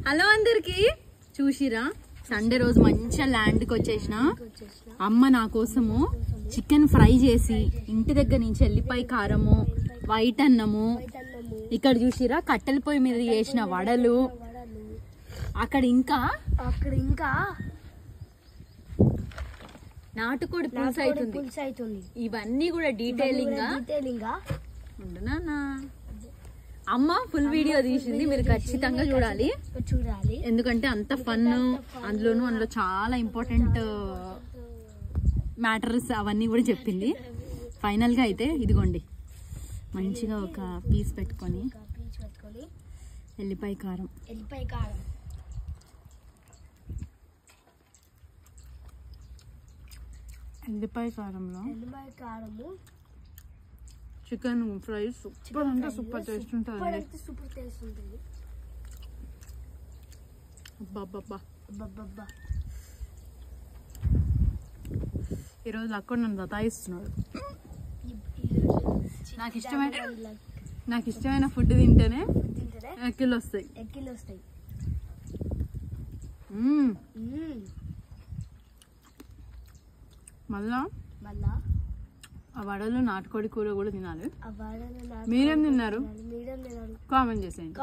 Hello అందరికి, చూసిరా Sunday రోజు మంచిగా ల్యాండ్కి వచ్చేసిన. అమ్మ నా కోసము చికెన్ ఫ్రై చేసి ఇంటి దగ్గర నుంచి ఎల్లిపాయ కారము, వైట్ అన్నము, ఇక్కడ చూసిరా కట్టెల పొయ్యి మీద చేసిన వడలు, అక్కడ ఇంకా నాటుకోడి పులుసు అవుతుంది. ఇవన్నీ కూడా డీటెయిలింగ్ అమ్మ ఫుల్ వీడియో తీసింది, మీరు ఖచ్చితంగా చూడాలి. ఎందుకంటే అంత ఫన్, అందులో చాలా ఇంపార్టెంట్ మ్యాటర్స్ అవన్నీ కూడా చెప్పింది. ఫైనల్ గా అయితే ఇదిగోండి మంచిగా ఒక పీస్ పెట్టుకొని ఎల్లిపాయ కారం ఎల్లిపాయ కారంలో చికెన్ ఫ్రై సూపర్ అంటే సూపర్ టేస్ట్ ఉంటుంది. ఈరోజు అక్కడ నన్ను బతాయిస్తున్నాడు. నాకు ఇష్టమైన ఫుడ్ తింటేనే ఎక్కిళ్ళు వస్తాయి. మళ్ళా ఆ వడలు నాటుకోడి కూర కూడా తినాలి. మీరేం తిన్నారు? కామెంట్ చేసేయండి.